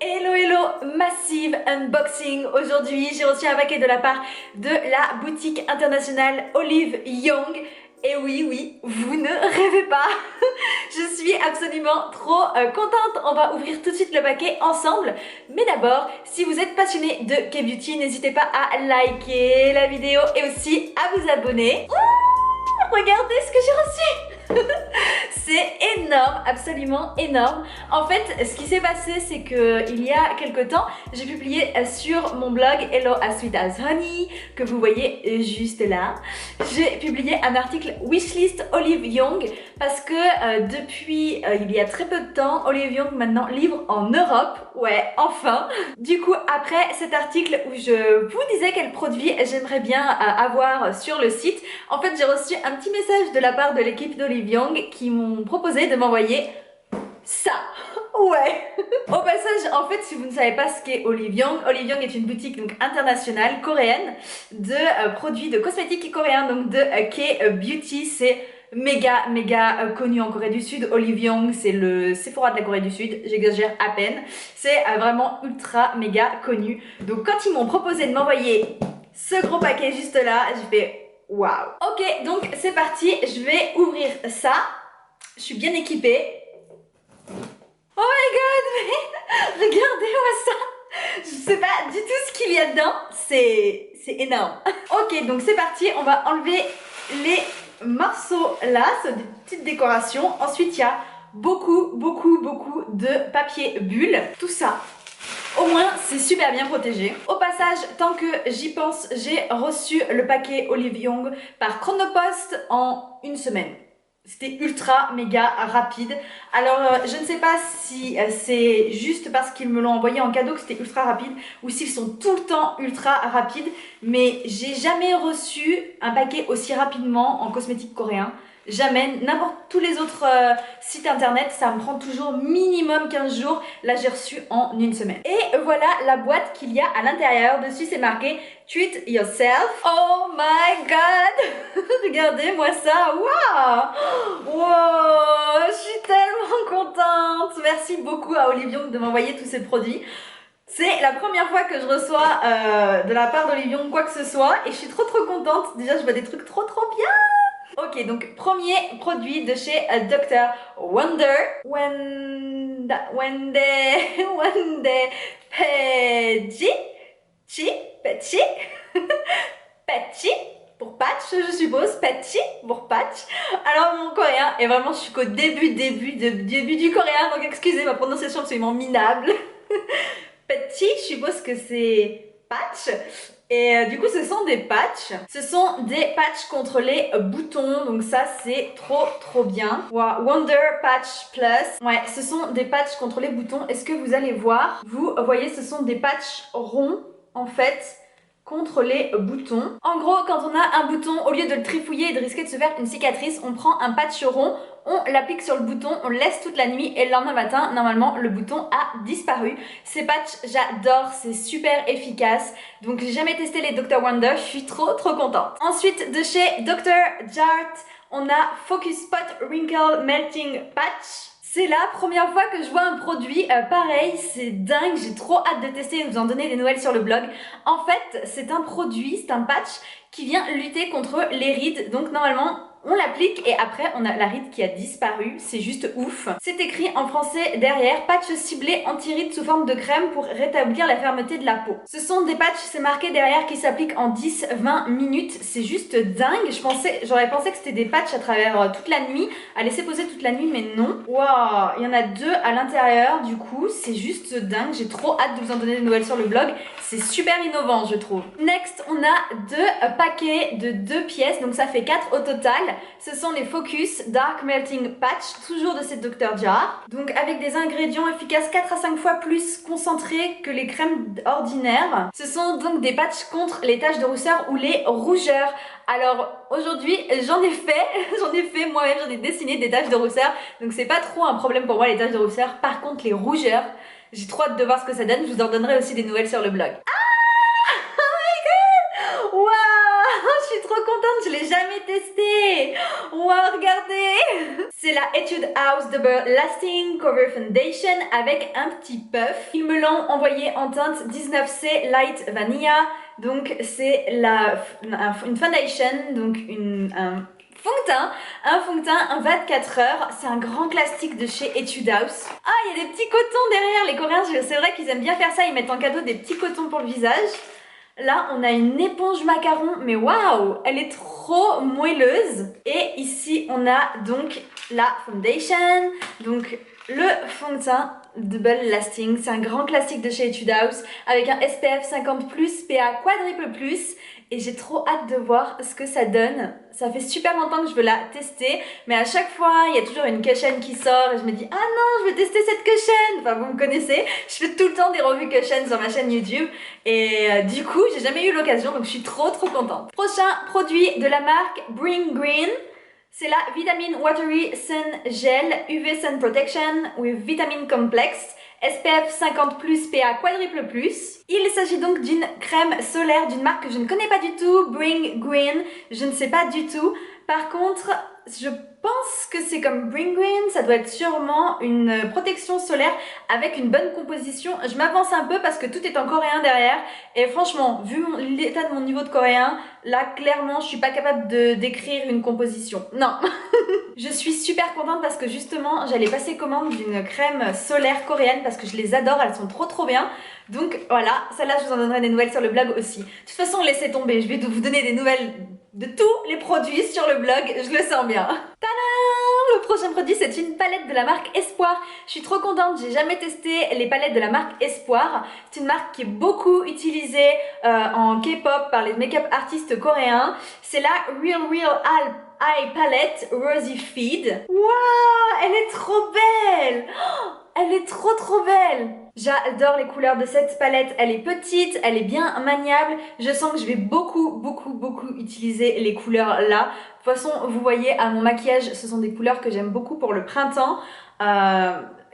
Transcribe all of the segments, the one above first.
Hello hello, massive unboxing. Aujourd'hui j'ai reçu un paquet de la part de la boutique internationale Olive Young. Et oui, vous ne rêvez pas. Je suis absolument trop contente. On va ouvrir tout de suite le paquet ensemble. Mais d'abord, si vous êtes passionné de K-Beauty, n'hésitez pas à liker la vidéo et aussi à vous abonner. Ouh, regardez ce que j'ai reçu. C'est énorme, absolument énorme. En fait, ce qui s'est passé, c'est que il y a quelques temps, j'ai publié sur mon blog Hello as Sweet as Honey, que vous voyez juste là. J'ai publié un article Wishlist Olive Young parce que depuis il y a très peu de temps, Olive Young maintenant livre en Europe. Ouais, enfin. Du coup, après cet article où je vous disais quel produit j'aimerais bien avoir sur le site, en fait, j'ai reçu un petit message de la part de l'équipe d'Olive Young qui m'ont proposé de m'envoyer ça. Ouais. Au passage, en fait, si vous ne savez pas ce qu'est Olive Young est une boutique donc internationale coréenne de produits de cosmétiques coréens, donc de K-Beauty. C'est méga connu en Corée du Sud. Olive Young, c'est le Sephora de la Corée du Sud, j'exagère à peine. C'est vraiment ultra méga connu. Donc quand ils m'ont proposé de m'envoyer ce gros paquet juste là, j'ai fait waouh. Ok, donc c'est parti, je vais ouvrir ça. Je suis bien équipée. Oh my god, mais regardez-moi ça. Je sais pas du tout ce qu'il y a dedans. C'est énorme. Ok, donc c'est parti, on va enlever les morceaux là, c'est des petites décorations. Ensuite, il y a beaucoup de papier bulle. Tout ça, au moins, c'est super bien protégé. Au passage, tant que j'y pense, j'ai reçu le paquet Olive Young par Chronopost en une semaine. C'était ultra méga rapide. Alors je ne sais pas si c'est juste parce qu'ils me l'ont envoyé en cadeau que c'était ultra rapide ou s'ils sont tout le temps ultra rapides, mais j'ai jamais reçu un paquet aussi rapidement en cosmétique coréen. Jamais, n'importe tous les autres sites internet, ça me prend toujours minimum 15 jours. Là, j'ai reçu en une semaine. Et voilà la boîte qu'il y a à l'intérieur. Dessus, c'est marqué Treat Yourself. Oh my god. Regardez-moi ça. Waouh. Wow. Je suis tellement contente. Merci beaucoup à Olive Young de m'envoyer tous ces produits. C'est la première fois que je reçois de la part d'Olive Young quoi que ce soit. Et je suis trop contente. Déjà, je vois des trucs trop bien. Ok, donc premier produit de chez Dr. Wonder. Wende, Peji, Patchy, pour patch, je suppose, Patchy pour patch. Alors mon coréen est vraiment, je suis qu'au début du coréen, donc excusez ma prononciation absolument minable. Patchy, je suppose que c'est patch. Et du coup, ce sont des patchs. Ce sont des patchs contre les boutons. Donc ça, c'est trop bien. Wow. Wonder Patch Plus. Ouais, ce sont des patchs contre les boutons. Est-ce que vous allez voir? Vous voyez, ce sont des patchs ronds, en fait, contre les boutons. En gros, quand on a un bouton, au lieu de le trifouiller et de risquer de se faire une cicatrice, on prend un patch rond, on l'applique sur le bouton, on le laisse toute la nuit et le lendemain matin, normalement, le bouton a disparu. Ces patchs, j'adore, c'est super efficace. Donc, j'ai jamais testé les Dr. Wonder, je suis trop contente. Ensuite, de chez Dr. Jart, on a Focus Spot Wrinkle Melting Patch. C'est la première fois que je vois un produit pareil, c'est dingue, j'ai trop hâte de tester et de vous en donner des nouvelles sur le blog. En fait, c'est un produit, c'est un patch qui vient lutter contre les rides, donc normalement on l'applique et après on a la ride qui a disparu, c'est juste ouf. C'est écrit en français derrière, patch ciblé anti-rides sous forme de crème pour rétablir la fermeté de la peau. Ce sont des patchs, c'est marqué derrière, qui s'appliquent en 10-20 minutes, c'est juste dingue. J'aurais pensé que c'était des patchs à travers toute la nuit, à laisser poser toute la nuit, mais non. Waouh, il y en a deux à l'intérieur, du coup, c'est juste dingue. J'ai trop hâte de vous en donner des nouvelles sur le blog, c'est super innovant, je trouve. Next, on a deux paquets de 2 pièces, donc ça fait 4 au total. Ce sont les Focus Dark Melting Patch, toujours de chez Dr. Jart. Donc avec des ingrédients efficaces 4 à 5 fois plus concentrés que les crèmes ordinaires. Ce sont donc des patchs contre les taches de rousseur ou les rougeurs. Alors aujourd'hui j'en ai fait moi-même, j'en ai dessiné des taches de rousseur. Donc c'est pas trop un problème pour moi les taches de rousseur. Par contre les rougeurs, j'ai trop hâte de voir ce que ça donne. Je vous en donnerai aussi des nouvelles sur le blog. Ah! Oh my god! Waouh! Je suis trop contente, Je l'ai jamais testé. Wow, regardez. C'est la Etude House Double Lasting Cover Foundation avec un petit puff. Ils me l'ont envoyé en teinte 19C Light Vanilla. Donc c'est une foundation, donc un fond de teint, un 24 heures. C'est un grand classique de chez Etude House. Ah, il y a des petits cotons derrière. Les Coréens, c'est vrai qu'ils aiment bien faire ça. Ils mettent en cadeau des petits cotons pour le visage. Là, on a une éponge macaron, mais waouh, elle est trop moelleuse. Et ici, on a donc la foundation, donc le fond de teint Double Lasting. C'est un grand classique de chez Etude House avec un SPF 50+, PA quadruple plus. Et j'ai trop hâte de voir ce que ça donne. Ça fait super longtemps que je veux la tester, mais à chaque fois, il y a toujours une cushion qui sort et je me dis « Ah non, je veux tester cette cushion !» Enfin, vous me connaissez, je fais tout le temps des revues cushion sur ma chaîne YouTube et du coup, j'ai jamais eu l'occasion, donc je suis trop contente. Prochain produit de la marque Bring Green. C'est la Vitamin Watery Sun Gel UV Sun Protection with Vitamin Complex. SPF 50+, PA quadruple plus. Il s'agit donc d'une crème solaire d'une marque que je ne connais pas du tout, Bring Green, je ne sais pas du tout. Par contre, je pense que c'est comme Bring Green, ça doit être sûrement une protection solaire avec une bonne composition. Je m'avance un peu parce que tout est en coréen derrière et franchement, vu l'état de mon niveau de coréen, là clairement je suis pas capable de décrire une composition. Non. Je suis super contente parce que justement j'allais passer commande d'une crème solaire coréenne parce que je les adore, elles sont trop bien. Donc voilà, celle-là je vous en donnerai des nouvelles sur le blog aussi. De toute façon laissez tomber, je vais vous donner des nouvelles de tous les produits sur le blog, je le sens bien. Tadam! Le prochain produit c'est une palette de la marque Espoir. Je suis trop contente, j'ai jamais testé les palettes de la marque Espoir. C'est une marque qui est beaucoup utilisée en K-pop par les make-up artistes coréens. C'est la Real Eye Palette Rosy Feed. Waouh, elle est trop belle! Oh, elle est trop belle! J'adore les couleurs de cette palette, elle est petite, elle est bien maniable. Je sens que je vais beaucoup utiliser les couleurs là. De toute façon, vous voyez à mon maquillage, ce sont des couleurs que j'aime beaucoup pour le printemps.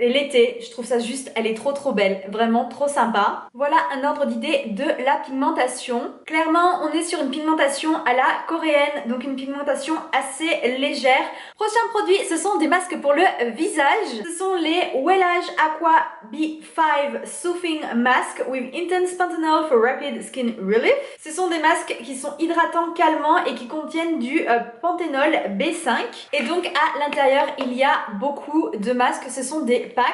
Et l'été, je trouve ça juste, elle est trop belle, vraiment trop sympa. Voilà un ordre d'idée de la pigmentation. Clairement, on est sur une pigmentation à la coréenne, donc une pigmentation assez légère. Prochain produit, ce sont des masques pour le visage. Ce sont les Wellage Aqua B5 Soothing Mask with Intense Panthenol for Rapid Skin Relief. Ce sont des masques qui sont hydratants, calmants et qui contiennent du panthénol B5. Et donc à l'intérieur, il y a beaucoup de masques. Ce sont des packs.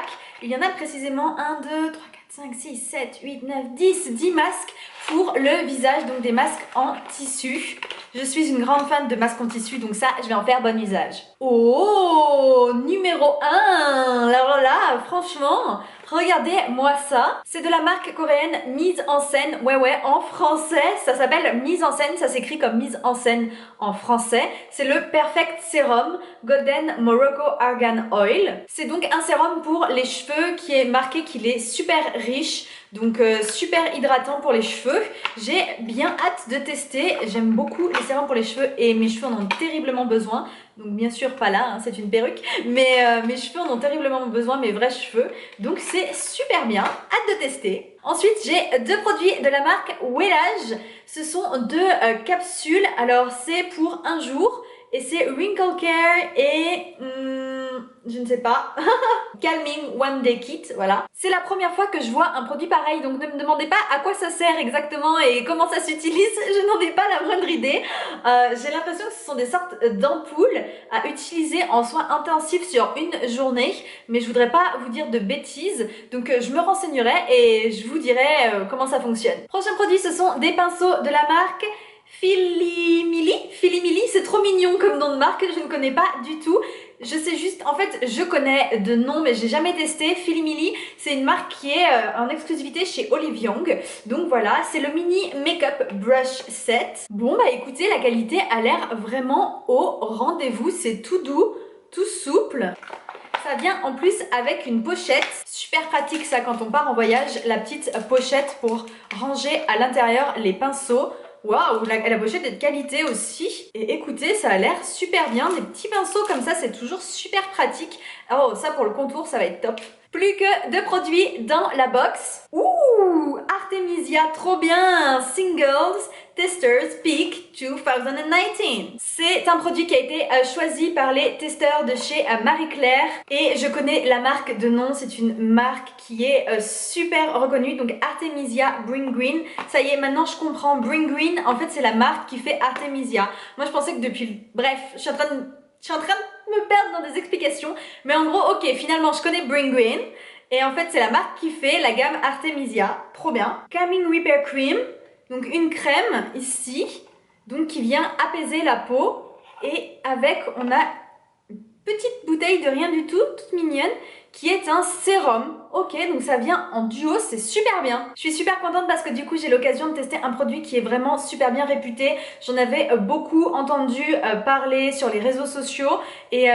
Il y en a précisément 1, 2, 3, 4, 5, 6, 7, 8, 9, 10 masques pour le visage, donc des masques en tissu. Je suis une grande fan de masques en tissu, donc ça, je vais en faire bon usage. Oh, numéro 1. Alors là, franchement, regardez-moi ça. C'est de la marque coréenne Mise en Scène. Ouais, en français, ça s'appelle Mise en Scène. Ça s'écrit comme Mise en Scène en français. C'est le Perfect Serum Golden Morocco Argan Oil. C'est donc un sérum pour les cheveux qui est marqué qu'il est super riche. Donc super hydratant pour les cheveux. J'ai bien hâte de tester. J'aime beaucoup les sérums pour les cheveux et mes cheveux en ont terriblement besoin. Donc bien sûr pas là, hein, c'est une perruque. Mais mes cheveux en ont terriblement besoin, mes vrais cheveux. Donc c'est super bien. Hâte de tester. Ensuite j'ai deux produits de la marque Wellage. Ce sont deux capsules. Alors c'est pour un jour. Et c'est Wrinkle Care et... je ne sais pas. Calming One Day Kit, voilà. C'est la première fois que je vois un produit pareil, donc ne me demandez pas à quoi ça sert exactement et comment ça s'utilise, je n'en ai pas la moindre idée. J'ai l'impression que ce sont des sortes d'ampoules à utiliser en soins intensifs sur une journée, mais je voudrais pas vous dire de bêtises, donc je me renseignerai et je vous dirai comment ça fonctionne. Prochain produit, ce sont des pinceaux de la marque Filimili, c'est trop mignon comme nom de marque, je ne connais pas du tout. Je sais juste, en fait, je connais de nom, mais j'ai jamais testé. Filimili, c'est une marque qui est en exclusivité chez Olive Young. Donc voilà, c'est le mini Makeup Brush Set. Bon, bah écoutez, la qualité a l'air vraiment au rendez-vous. C'est tout doux, tout souple. Ça vient en plus avec une pochette. Super pratique ça quand on part en voyage, la petite pochette pour ranger à l'intérieur les pinceaux. Waouh, la pochette est de qualité aussi. Et écoutez, ça a l'air super bien. Des petits pinceaux comme ça, c'est toujours super pratique. Oh, ça pour le contour, ça va être top. Plus que deux produits dans la box. Ouh, Artemisia, trop bien. Singles Testers Peak 2019. C'est un produit qui a été choisi par les testeurs de chez Marie Claire et je connais la marque de nom, c'est une marque qui est super reconnue, donc Artemisia Bring Green. Ça y est, maintenant je comprends, Bring Green, en fait c'est la marque qui fait Artemisia. Moi je pensais que depuis... Bref, je suis en train de me perdre dans des explications, mais en gros, ok, finalement je connais Bring Green et en fait c'est la marque qui fait la gamme Artemisia, trop bien. Calming Repair Cream. Donc une crème ici, donc qui vient apaiser la peau et avec on a une petite bouteille de rien du tout, toute mignonne, qui est un sérum. Ok, donc ça vient en duo, c'est super bien. Je suis super contente parce que du coup j'ai l'occasion de tester un produit qui est vraiment super bien réputé. J'en avais beaucoup entendu parler sur les réseaux sociaux et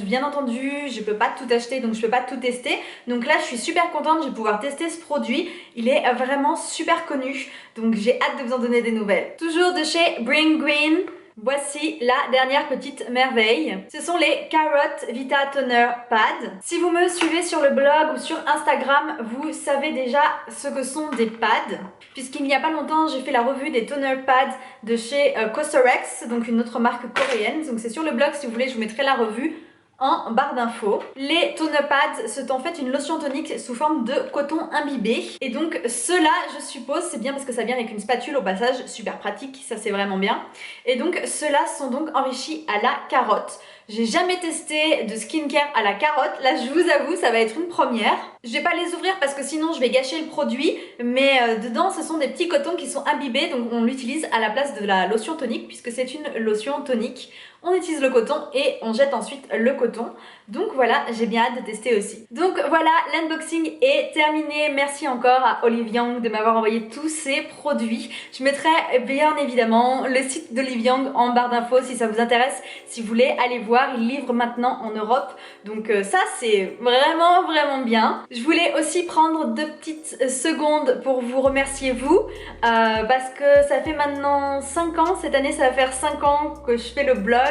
bien entendu je peux pas tout acheter donc je peux pas tout tester. Donc là je suis super contente, je vais pouvoir tester ce produit. Il est vraiment super connu, donc j'ai hâte de vous en donner des nouvelles. Toujours de chez Bring Green. Voici la dernière petite merveille. Ce sont les Carrot Vita Toner Pads. Si vous me suivez sur le blog ou sur Instagram, vous savez déjà ce que sont des pads. Puisqu'il n'y a pas longtemps, j'ai fait la revue des toner pads de chez Cosrx, donc une autre marque coréenne. Donc c'est sur le blog, si vous voulez, je vous mettrai la revue en barre d'infos. Les toner pads, c'est en fait une lotion tonique sous forme de coton imbibé. Et donc cela, je suppose, c'est bien parce que ça vient avec une spatule au passage, super pratique, ça c'est vraiment bien. Et donc ceux-là sont donc enrichis à la carotte. J'ai jamais testé de skincare à la carotte, là je vous avoue ça va être une première. Je vais pas les ouvrir parce que sinon je vais gâcher le produit, mais dedans ce sont des petits cotons qui sont imbibés, donc on l'utilise à la place de la lotion tonique puisque c'est une lotion tonique. On utilise le coton et on jette ensuite le coton. Donc voilà, j'ai bien hâte de tester aussi. Donc voilà, l'unboxing est terminé. Merci encore à Olive Young de m'avoir envoyé tous ces produits. Je mettrai bien évidemment le site d'Olive Young en barre d'infos si ça vous intéresse. Si vous voulez aller voir, ils livrent maintenant en Europe. Donc ça c'est vraiment bien. Je voulais aussi prendre 2 petites secondes pour vous remercier vous. Parce que ça fait maintenant 5 ans, cette année ça va faire 5 ans que je fais le blog.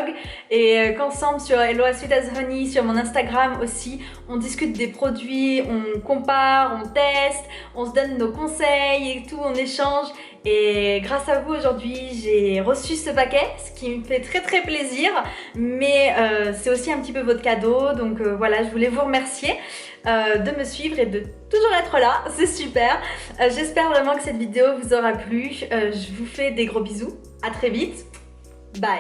Et qu'ensemble sur Hello as Sweet as Honey, sur mon Instagram aussi, on discute des produits, on compare, on teste, on se donne nos conseils et tout, on échange. Et grâce à vous aujourd'hui j'ai reçu ce paquet, ce qui me fait très plaisir, mais c'est aussi un petit peu votre cadeau, donc voilà, je voulais vous remercier de me suivre et de toujours être là, c'est super. J'espère vraiment que cette vidéo vous aura plu, je vous fais des gros bisous, à très vite, bye.